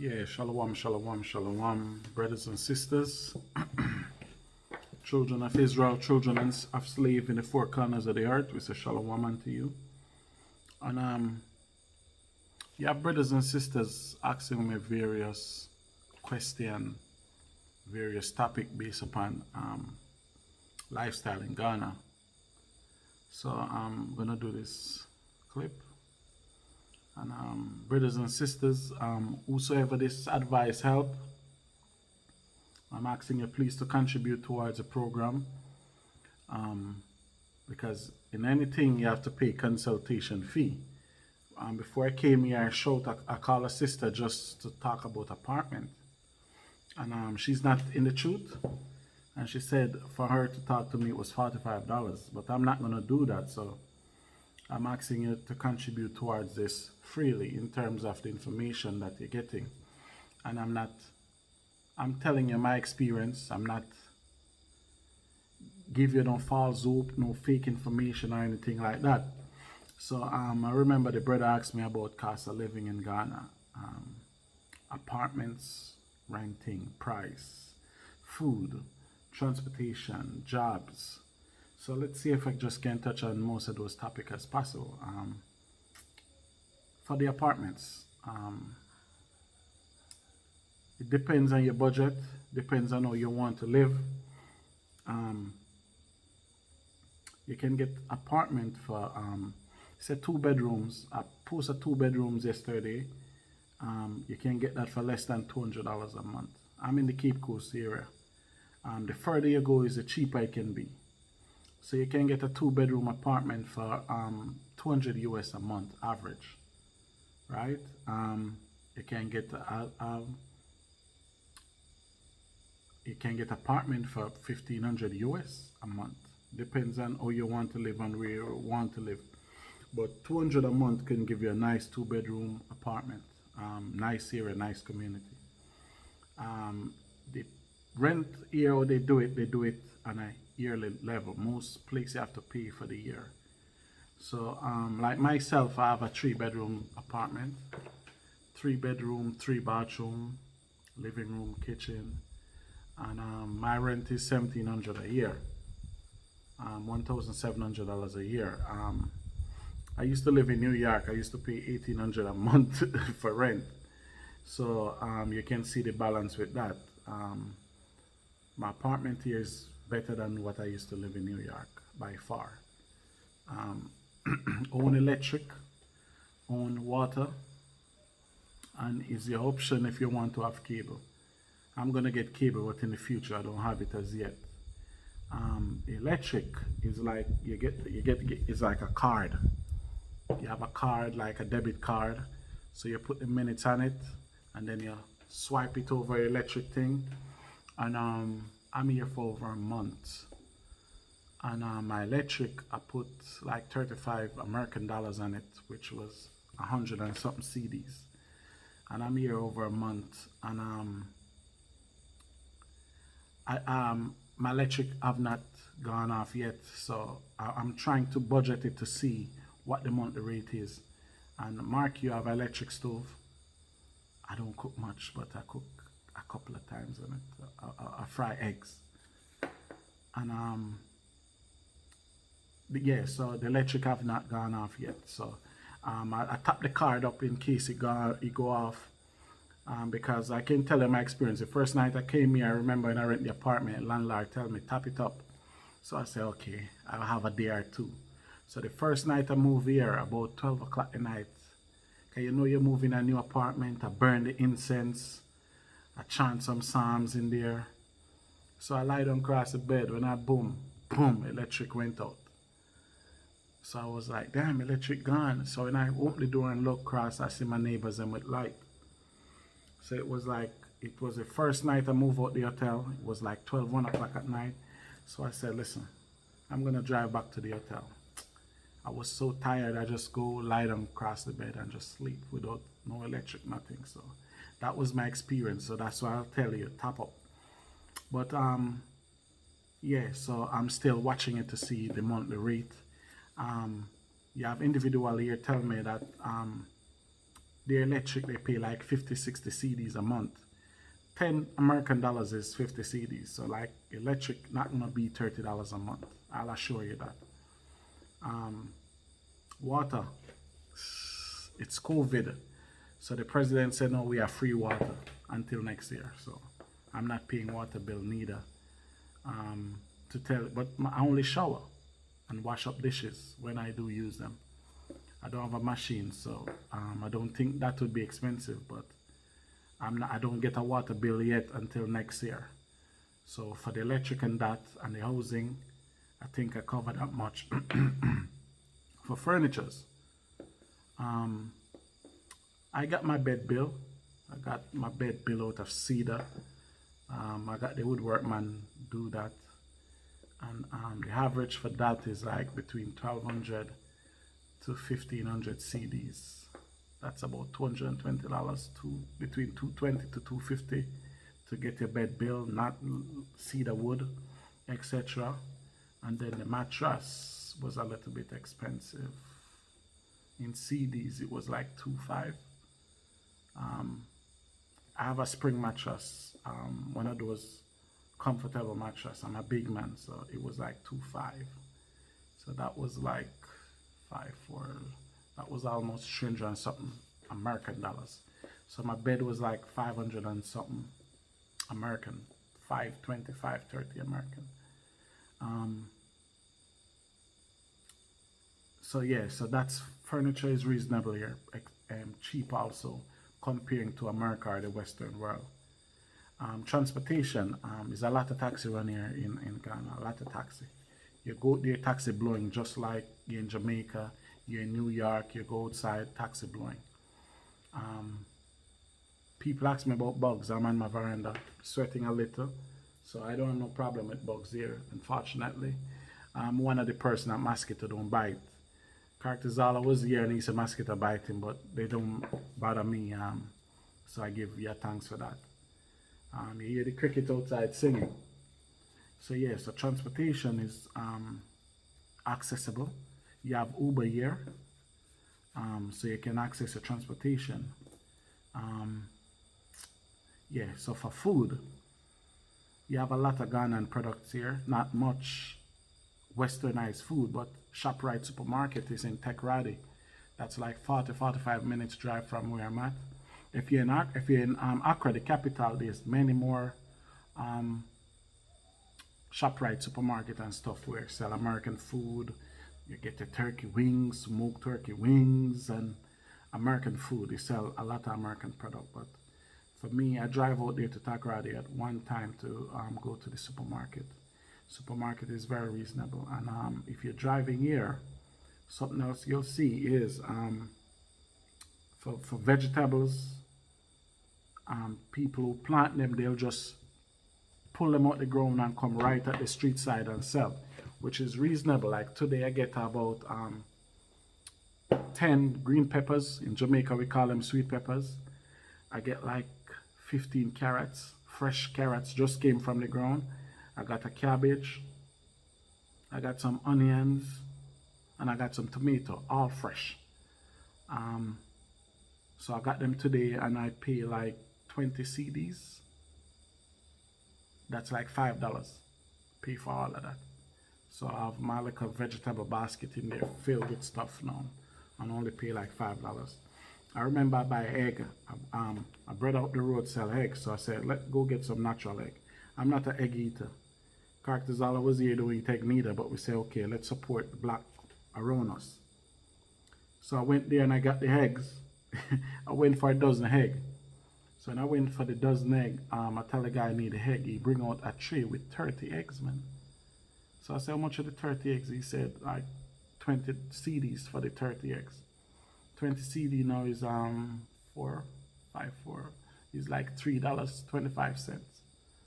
Yeah, shalom, shalom, shalom, brothers and sisters, children of Israel, children of slave in the four corners of the earth. We say shalom unto you. And you have brothers and sisters asking me various question, various topic based upon lifestyle in Ghana. So I'm gonna do this clip. And brothers and sisters, whosoever this advice help, I'm asking you please to contribute towards the program, because in anything you have to pay consultation fee. Before I came here, I called a sister just to talk about apartment, and she's not in the truth, and she said for her to talk to me it was $45, but I'm not gonna do that. So I'm asking you to contribute towards this freely in terms of the information that you're getting, and I'm telling you my experience. I'm not give you no false hope, no fake information or anything like that. So I remember the brother asked me about cost of living in Ghana, apartments, renting, price, food, transportation, jobs. So let's see if I just can touch on most of those topics as possible. For the apartments, it depends on your budget, depends on how you want to live. You can get apartment for say 2 bedrooms. I posted 2 bedrooms yesterday. You can get that for less than $200 a month. I'm in the Cape Coast area. The further you go is the cheaper it can be. So you can get a 2 bedroom apartment for 200 US a month average, right? You can get apartment for 1,500 US a month. Depends on how you want to live and where you want to live. But 200 a month can give you a nice 2 bedroom apartment. Nice area, nice community. The rent here, how they do it on a yearly level. Most places you have to pay for the year. So like myself, I have a 3 bedroom apartment. 3 bedroom, 3 bathroom, living room, kitchen. And my rent is $1,700 a year. $1,700 a year. I used to live in New York. I used to pay $1,800 a month for rent. So you can see the balance with that. My apartment here is better than what I used to live in New York by far. Own electric, own water, and is your option if you want to have cable. I'm gonna get cable, but in the future I don't have it as yet. Electric is like it's like a card. You have a card like a debit card, so you put the minutes on it, and then you swipe it over electric thing. And I'm here for over a month, and my electric I put like 35 American dollars on it, which was 100 and something CDs, and I'm here over a month, and my electric have not gone off yet, so I'm trying to budget it to see what the monthly rate is. And Mark, you have an electric stove. I don't cook much, but I cook a couple of times on it. I fry eggs, and yeah. So the electric have not gone off yet. So I tap the card up in case it go off. Because I can tell you my experience. The first night I came here, I remember when I rent the apartment, landlord tell me tap it up. So I said, okay, I'll have a day or two. So the first night I moved here, about 12 o'clock at night, okay, you know you're moving a new apartment, I burn the incense, I chant some psalms in there. So I lie down across the bed. When I boom, electric went out. So I was like, damn, electric gone. So when I opened the door and look across, I see my neighbors and with light. So it was the first night I moved out the hotel. It was like 1 o'clock at night. So I said, listen, I'm going to drive back to the hotel. I was so tired, I just go lie down across the bed and just sleep without no electric, nothing. So that was my experience. So that's why I'll tell you, top up. But yeah, so I'm still watching it to see the monthly rate. You have individual here tell me that the electric, they pay like 50, 60 cedis a month. 10 American dollars is 50 cedis. So like electric not gonna be $30 a month. I'll assure you that. Water, it's COVID. So the president said, no, we have free water until next year. So I'm not paying water bill neither. But I only shower and wash up dishes when I do use them. I don't have a machine, so I don't think that would be expensive, but I don't get a water bill yet until next year. So for the electric and that and the housing, I think I covered that much. For furnitures, I got my bed bill. I got my bed bill out of cedar. I got the woodworkman do that, and the average for that is like between 1,200 to 1,500 cedis. That's about $220 to between $220 to $250 to get your bed bill, not cedar wood, etc. And then the mattress was a little bit expensive. In cedis, it was like $2.5. I have a spring mattress, one of those comfortable mattress. I'm a big man, so it was like $2.5. So that was like 5.4. That was almost 300 and something American dollars. So my bed was like 500 and something American, 520, 530 American. So yeah, so that's furniture is reasonable here, cheap also, comparing to America or the Western world. Transportation, is a lot of taxi run here in Ghana, a lot of taxi. You go there, taxi blowing, just like you're in Jamaica, you're in New York, you go outside, taxi blowing. People ask me about bugs. I'm on my veranda, sweating a little, so I don't have no problem with bugs here, unfortunately. I'm one of the person that mosquito don't bite. Character Zell was here and he said mosquito biting, but they don't bother me, so I give you thanks for that. You hear the cricket outside singing. So yeah, so transportation is accessible. You have Uber here, so you can access your transportation. Yeah, so for food, you have a lot of Ghanaian products here. Not much westernized food, but ShopRite supermarket is in Tekradi. That's like 40-45 minutes drive from where I'm at. If you're in Accra, the capital, there's many more ShopRite supermarket and stuff where sell American food. You get your turkey wings, smoked turkey wings, and American food. They sell a lot of American product. But for me, I drive out there to Takoradi at one time to go to the supermarket. Supermarket is very reasonable. And if you're driving here, something else you'll see is for vegetables, people who plant them, they'll just pull them out the ground and come right at the street side and sell, which is reasonable. Like today I get about 10 green peppers. In Jamaica we call them sweet peppers. I get like 15 carrots, fresh carrots, just came from the ground. I got a cabbage, I got some onions, and I got some tomato, all fresh. So I got them today and I pay like 20 cedis. That's like $5. Pay for all of that. So I have my little vegetable basket in there filled with stuff now and only pay like $5. I remember I buy egg. I bred out the road sell eggs, so I said, let's go get some natural egg. I'm not an egg eater. Characters all was here don't eat egg neither, but we say, okay, let's support the black around us. So I went there and I got the eggs. I went for a dozen egg. So when I went for the dozen egg, I tell the guy I need a egg. He bring out a tray with 30 eggs, man. So I said, how much are the 30 eggs? He said, like 20 cedis for the 30 eggs. 20 CD now is 4, 5, 4. Is like $3.25.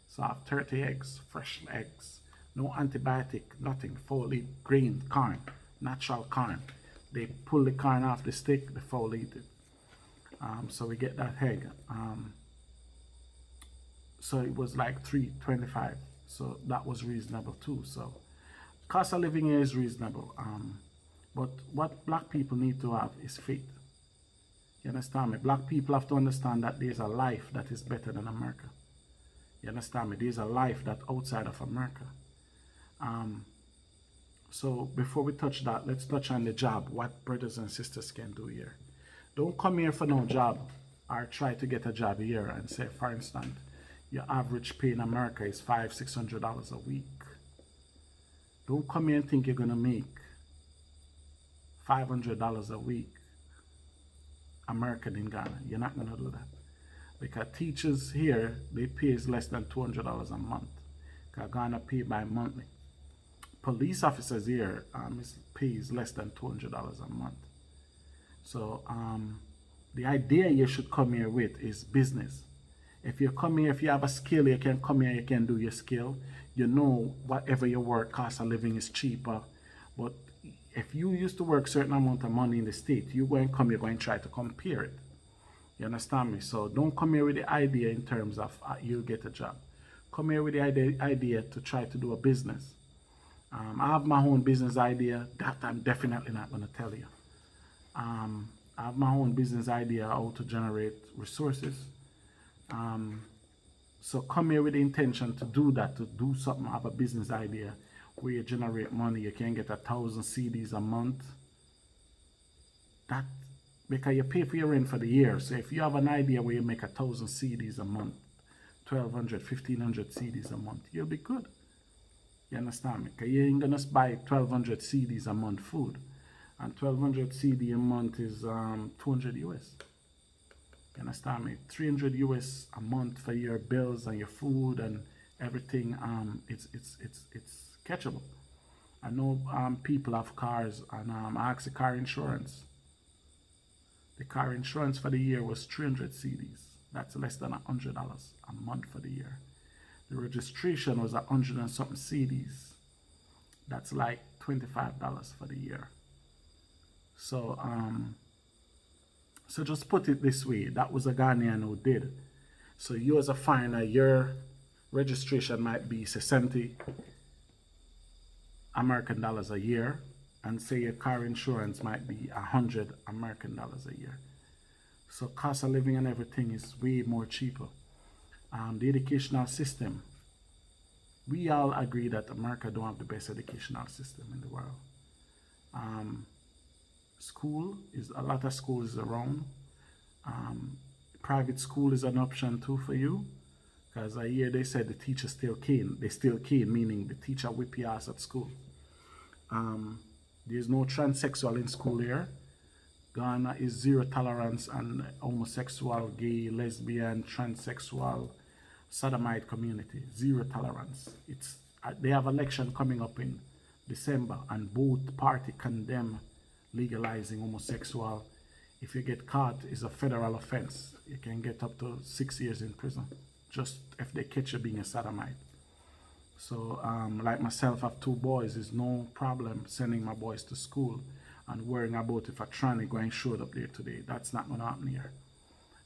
So I have 30 eggs, fresh eggs, no antibiotic, nothing. Foliate, grain, corn, natural corn. They pull the corn off the stick, they foliate it. So we get that egg. So it was like $3.25. So that was reasonable too. So cost of living here is reasonable. But what black people need to have is faith. You understand me? Black people have to understand that there's a life that is better than America. You understand me? There's a life that outside of America. So before we touch that, let's touch on the job, what brothers and sisters can do here. Don't come here for no job or try to get a job here and say, for instance, your average pay in America is $500-600 a week. Don't come here and think you're gonna make $500 a week American in Ghana. You're not gonna do that. Because teachers here, they pay is less than $200 a month. Because Ghana pay by monthly. Police officers here pays less than $200 a month. So the idea you should come here with is business. If you come here, if you have a skill, you can come here, you can do your skill. You know whatever you work, cost of living is cheaper. But if you used to work certain amount of money in the state, you're going to come, you're going to try to compare it. You understand me? So don't come here with the idea in terms of you'll get a job. Come here with the idea to try to do a business. I have my own business idea that I'm definitely not going to tell you. I have my own business idea how to generate resources. So come here with the intention to do that, to do something, have a business idea where you generate money. You can get 1,000 CDs a month. That because you pay for your rent for the year. So if you have an idea where you make 1,000 CDs a month, 1,200, 1,500 CDs a month, you'll be good. You understand me? Because you ain't gonna buy 1,200 CDs a month food. And 1,200 CD a month is 200 US. You understand me? 300 US a month for your bills and your food and everything. It's catchable. I know people have cars and I asked the car insurance. The car insurance for the year was 300 CDs. That's less than $100 a month for the year. The registration was 100 and something CDs. That's like $25 for the year. So so just put it this way, that was a Ghanaian who did. So you as a foreigner, your registration might be say 70 American dollars a year, and say your car insurance might be 100 American dollars a year. So cost of living and everything is way more cheaper. The educational system, we all agree that America don't have the best educational system in the world. School is a lot of schools around. Private school is an option too for you, because I hear they said the teacher still cane. They still cane, meaning the teacher whip your ass at school. There's no transsexual in school here. Ghana is zero tolerance on homosexual, gay, lesbian, transsexual, sodomite community. Zero tolerance. They have election coming up in December, and both parties condemn legalizing homosexual. If you get caught, it's a federal offense. You can get up to 6 years in prison, just if they catch you being a sodomite. So like myself, I have 2 boys. There's no problem sending my boys to school and worrying about if a tranny going showed up there today. That's not going to happen here.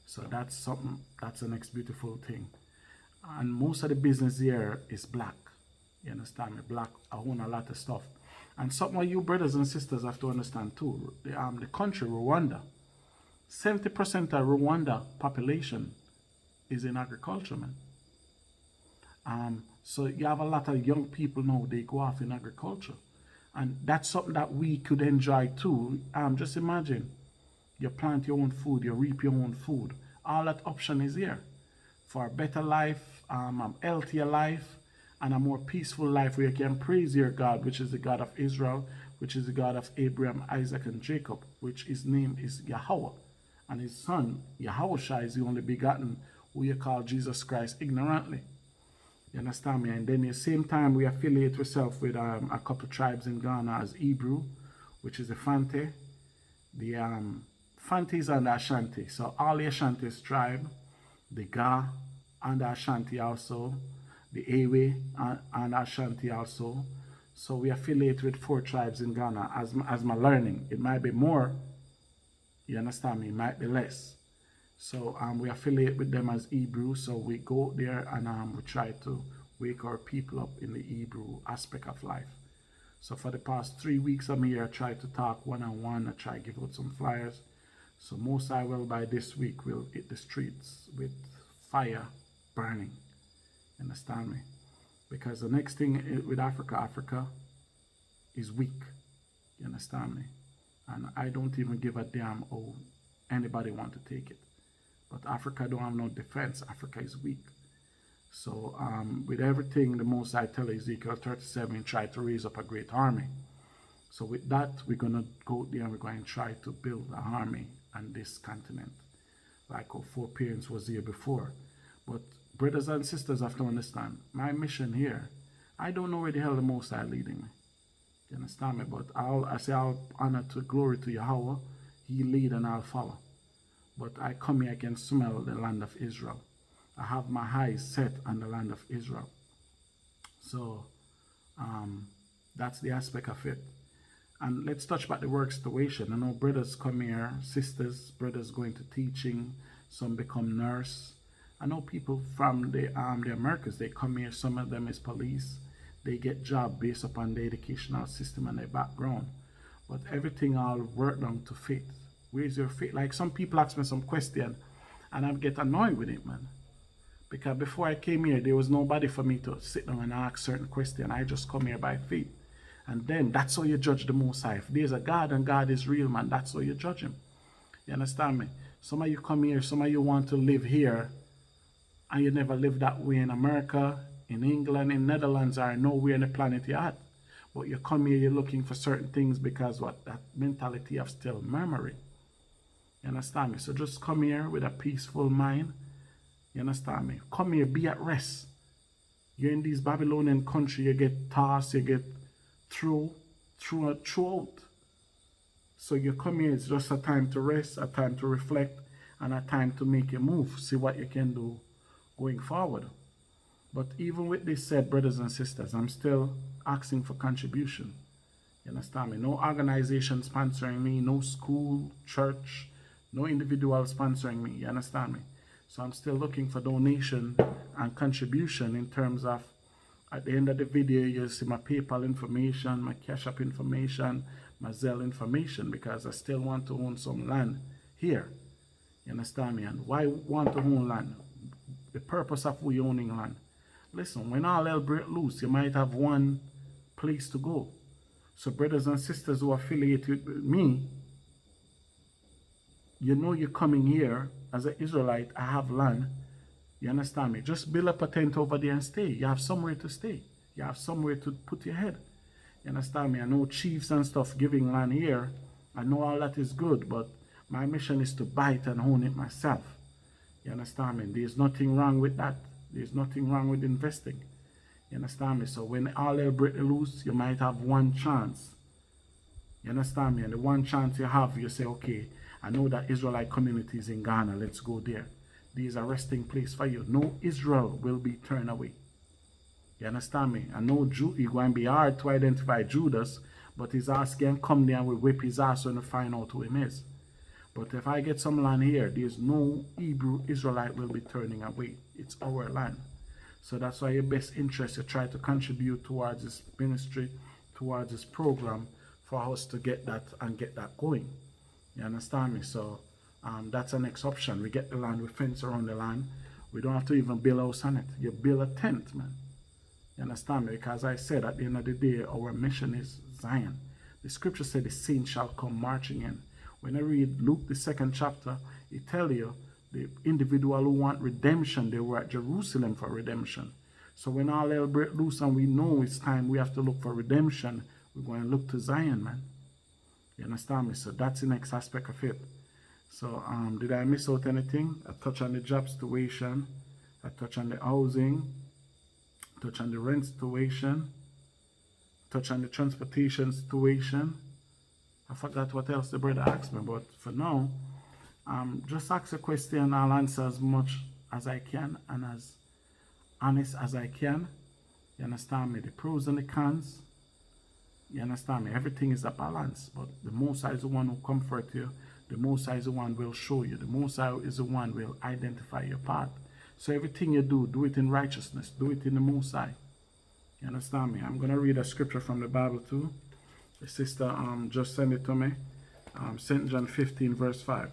So that's something, that's the next beautiful thing. And most of the business here is black. You understand me? Black own a lot of stuff. And something you brothers and sisters have to understand too. The country, Rwanda, 70% of Rwanda population is in agriculture, man. So you have a lot of young people now, they go off in agriculture. And that's something that we could enjoy too. Just imagine, you plant your own food, you reap your own food. All that option is here. For a better life, a healthier life, and a more peaceful life where you can praise your God, which is the God of Israel, which is the God of Abraham, Isaac, and Jacob, which his name is Yahweh. And his son, Yahushua, is the only begotten, who you call Jesus Christ ignorantly. You understand me? And then at the same time, we affiliate ourselves with a couple tribes in Ghana as Hebrew, which is the Fante. The Fantes and the Ashanti. So all the Ashantis tribe, the Ga and the Ashanti also, the Ewe and Ashanti also. So we affiliate with 4 tribes in Ghana as my learning. It might be more, you understand me, it might be less. So we affiliate with them as Hebrew. So we go there and we try to wake our people up in the Hebrew aspect of life. So for the past 3 weeks I'm here, I try to talk one-on-one, I try to give out some flyers, So most I will by this week will hit the streets with fire burning. You understand me? Because the next thing with Africa is weak. You understand me? And I don't even give a damn how anybody want to take it. But Africa don't have no defense. Africa is weak. So with everything, the most I tell Ezekiel 37, try to raise up a great army. So with that, we're going to go there and we're going to try to build an army on this continent. Like our foreparents was here before. But brothers and sisters have to understand, my mission here, I don't know where the hell the Most High leading me. You understand me? But I say I'll honor to glory to Yahweh. He lead and I'll follow. But I come here, I can smell the land of Israel. I have my eyes set on the land of Israel. So that's the aspect of it. And let's touch about the work situation. I know brothers come here, sisters, brothers going to teaching, some become nurse. I know people from the Americas, they come here, some of them is police. They get job based upon the educational system and their background. But everything all work down to faith. Where's your faith? Like some people ask me some question and I get annoyed with it, man. Because before I came here, there was nobody for me to sit down and ask certain questions. I just come here by faith. And then that's how you judge the Most High. If there's a God and God is real, man, that's how you judge him. You understand me? Some of you come here, some of you want to live here, and you never lived that way in America, in England, in Netherlands, or nowhere in the planet you're at. But you come here, you're looking for certain things because what? That mentality of still murmuring. You understand me? So just come here with a peaceful mind. You understand me? Come here, be at rest. You're in this Babylonian country, you get tossed, you get throughout. So you come here, it's just a time to rest, a time to reflect, and a time to make a move, see what you can do going forward. But even with this said, brothers and sisters, I'm still asking for contribution. You understand me? No organization sponsoring me, no school, church, no individual sponsoring me. You understand me? So I'm still looking for donation and contribution in terms of, at the end of the video, you'll see my PayPal information, my cashapp information, my Zell information, because I still want to own some land here. You understand me? And why want to own land? The purpose of we owning land. Listen, when all hell break loose, you might have one place to go. So brothers and sisters who are affiliated with me, you know you're coming here as an Israelite, I have land. You understand me? Just build up a tent over there and stay. You have somewhere to stay. You have somewhere to put your head. You understand me? I know chiefs and stuff giving land here. I know all that is good, but my mission is to buy it and own it myself. You understand me? There's nothing wrong with that. There's nothing wrong with investing. You understand me? So when all hell break loose, you might have one chance. You understand me? And the one chance you have, you say, okay, I know that Israelite community is in Ghana. Let's go there. There's a resting place for you. No Israel will be turned away. You understand me? I know it's going to be hard to identify Judas, but his ass can come there and we whip his ass when we find out who him is. But if I get some land here, there's no Hebrew Israelite will be turning away. It's our land. So that's why your best interest, you try to contribute towards this ministry, towards this program, for us to get that and get that going. You understand me? So that's the next option. We get the land, we fence around the land. We don't have to even build a house on it. You build a tent, man. You understand me? Because I said at the end of the day, our mission is Zion. The scripture said the saints shall come marching in. When I read Luke, the 2nd chapter, it tells you the individual who want redemption, they were at Jerusalem for redemption. So when all hell break loose and we know it's time we have to look for redemption, we're going to look to Zion, man. You understand me? So that's the next aspect of it. So did I miss out anything? I touch on the job situation. I touch on the housing. Touch on the rent situation. Touch on the transportation situation. I forgot what else the brother asked me, but for now, just ask a question. I'll answer as much as I can and as honest as I can. You understand me? The pros and the cons. You understand me? Everything is a balance, but the Most High is the one who comforts you. The Most High is the one who will show you. The Most High is the one who will identify your path. So everything you do, do it in righteousness. Do it in the Most High. You understand me? I'm going to read a scripture from the Bible too. The sister just sent it to me. St. John 15 verse 5.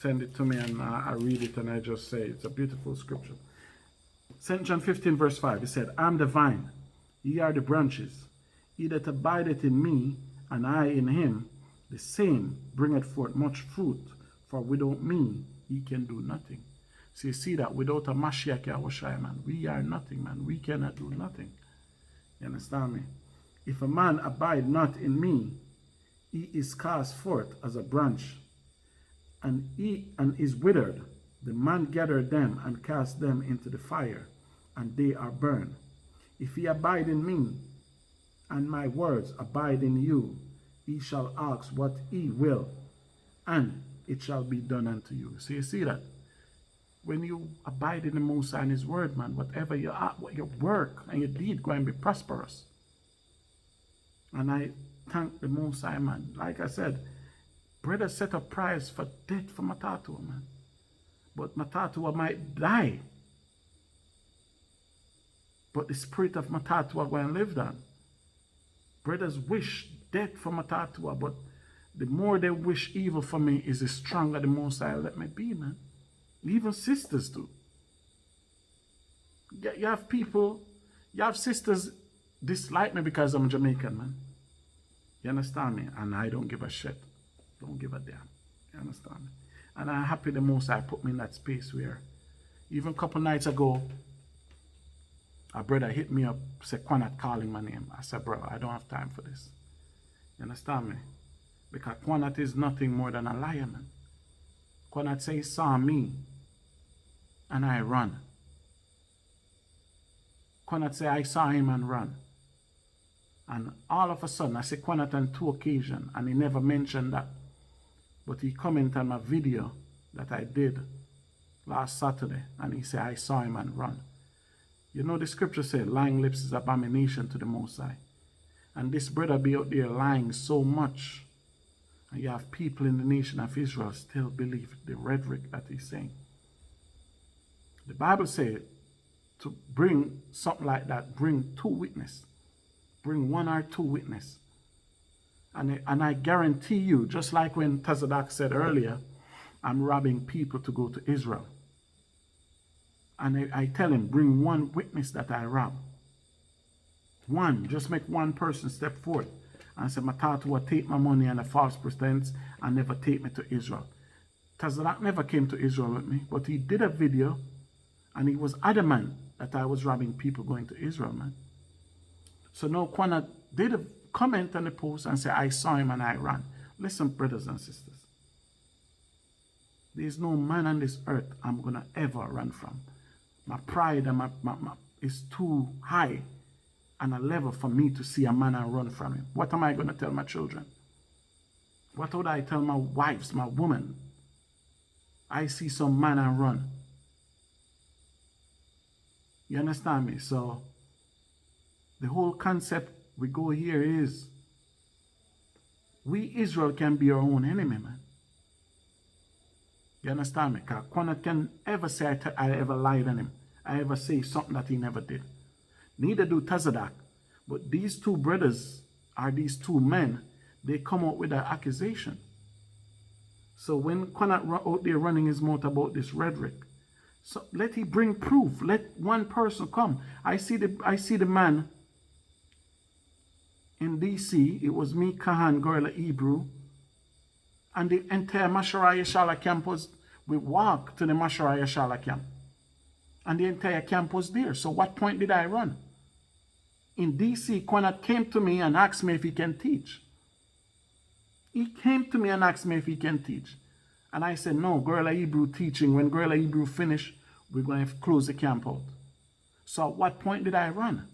send it to me and I read it and I just say it's a beautiful scripture. St. John 15 verse 5, he said, I am the vine, ye are the branches. He that abideth in me, and I in him, the same bringeth forth much fruit, for without me ye can do nothing. So you see that without a Mashiach Yahushua, man, we are nothing, man. We cannot do nothing. You understand me? If a man abide not in me, he is cast forth as a branch, and is withered. The man gathered them and cast them into the fire, and they are burned. If ye abide in me, and my words abide in you, ye shall ask what ye will, and it shall be done unto you. So you see that? When you abide in the Most High and His word, man, whatever you are, what your work and your deed going to be prosperous. And I thank the Most High, man. Like I said, brother set a price for death for mathathawa, man. But mathathawa might die. But the spirit of mathathawa going to live on. Brothers wish death for mathathawa, but the more they wish evil for me is the stronger the Most High let me be, man. Even sisters do. You have people, you have sisters dislike me because I'm Jamaican, man. You understand me? And I don't give a shit. Don't give a damn. You understand me? And I'm happy the Most High put me in that space where, even a couple nights ago, a brother hit me up, said, Quanat calling my name. I said, bro, I don't have time for this. You understand me? Because Quanat is nothing more than a liar, man. Quanat say he saw me, and I run. Quanat say I saw him and run. And all of a sudden, I say Quanat on 2 occasions, and he never mentioned that. But he commented on my video that I did last Saturday, and he said I saw him and run. You know the scripture said, lying lips is abomination to the Most High. And this brother be out there lying so much. And you have people in the nation of Israel still believe the rhetoric that he's saying. The Bible says to bring something like that, bring 2 witnesses. Bring 1 or 2 witnesses. And I guarantee you, just like when Tazadaq said earlier, I'm robbing people to go to Israel. And I tell him, bring 1 witness that I rob. 1, just make 1 person step forward and say, mathathawa take my money and a false pretense and never take me to Israel. Tazadaq never came to Israel with me, but he did a video and he was adamant that I was robbing people going to Israel, man. So now Quanat did a comment on the post and say, I saw him and I ran. Listen, brothers and sisters. There's no man on this earth I'm going to ever run from. My pride and my is too high and a level for me to see a man and run from him. What am I going to tell my children? What would I tell my wives, my woman? I see some man and run. You understand me? So the whole concept we go here is we Israel can be our own enemy, man. You understand me? Because Quanat can ever say I ever lied on him. I ever say something that he never did. Neither do Tazadaq. But these 2 brothers, are these 2 men, they come out with an accusation. So when Quanat out there running his mouth about this rhetoric, so let he bring proof. Let 1 person come. I see the man in DC. It was me, Kahan, Gorilla Hebrew, and the entire Masharaya Shala campus. We walked to the Masharaya Shala camp. And the entire camp was there. So what point did I run? In DC, Quanat came to me and asked me if he can teach. He came to me and asked me if he can teach. And I said, no, Gorilla Hebrew teaching. When Gorilla Hebrew finish, we're going to close the camp out. So at what point did I run?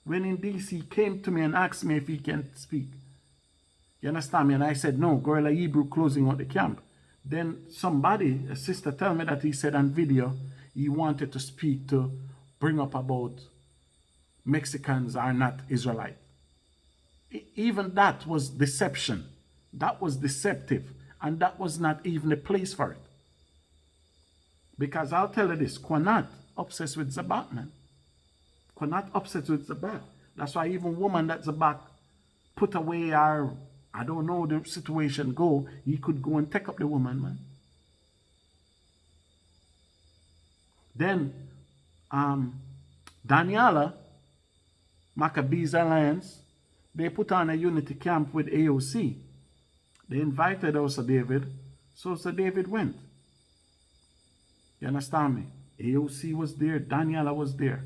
When in DC, he came to me and asked me if he can speak. You understand me? And I said, no, Gorilla Hebrew closing out the camp. Then somebody, a sister, tell me that he said on video, he wanted to speak to bring up about Mexicans are not Israelite. Even that was deception. That was deceptive. And that was not even a place for it. Because I'll tell you this, Quanat obsessed with Zabak, man. Quanat obsessed with Zabak. That's why even woman that Zabak put away our, I don't know the situation go, he could go and take up the woman, man. Then Daniela, Maccabees Alliance, they put on a unity camp with AOC. They invited Sir David, so Sir David went. You understand me? AOC was there, Daniela was there.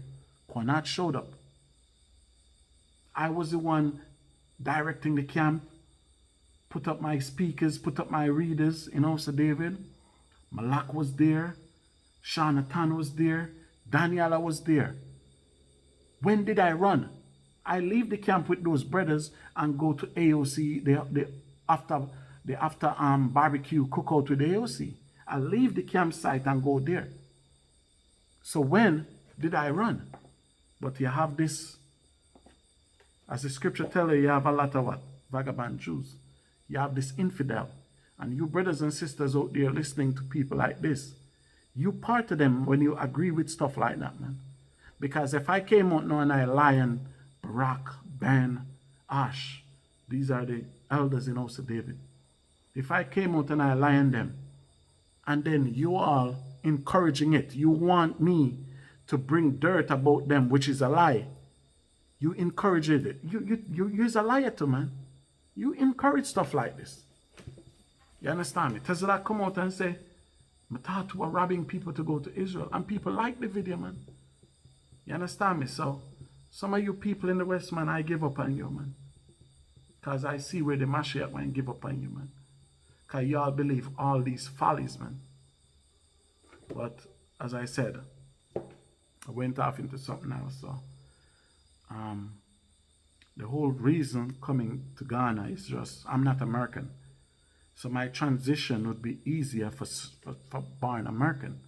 Quanat showed up. I was the one directing the camp, put up my speakers, put up my readers, Sir David. Malak was there, Shonatan was there, Daniela was there. When did I run? I leave the camp with those brothers and go to AOC, the after barbecue cookout with AOC. I leave the campsite and go there. So when did I run? But you have this, as the scripture tells you, you have a lot of what? Vagabond Jews. You have this infidel. And you brothers and sisters out there listening to people like this, you part of them when you agree with stuff like that, man. Because if I came out now and I Lion, Barak, Ben, Ash, these are the elders in Sir David. If I came out and I Lion them, and then you all encouraging it, you want me to bring dirt about them, which is a lie. You encourage it. You're a liar too, man. You encourage stuff like this. You understand me? Tesla come out and say, Mathathawa robbing people to go to Israel. And people like the video, man. You understand me? So, some of you people in the West, man, I give up on you, man. Because I see where the Mashiach went and give up on you, man. Because y'all believe all these follies, man. But, as I said, I went off into something else, so. The whole reason coming to Ghana is just, I'm not American. So my transition would be easier for born American.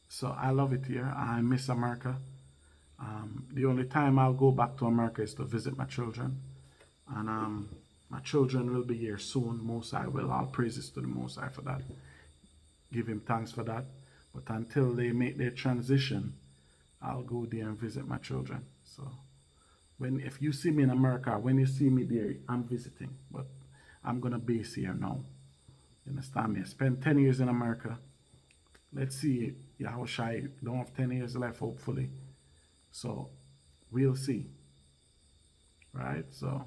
So I love it here. I miss America. The only time I'll go back to America is to visit my children. And my children will be here soon. Most High will. All praises to the Most High for that. Give him thanks for that. But until they make their transition, I'll go there and visit my children. So if you see me in America, when you see me there, I'm visiting. But I'm going to base here now. You understand me? I spent 10 years in America. Let's see. Yahushai don't have 10 years left, hopefully. So we'll see. Right? So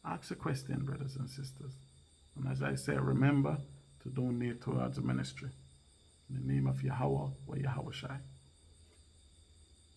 ask a question, brothers and sisters. And as I say, remember to donate towards the ministry. In the name of Yahweh or Yahushai.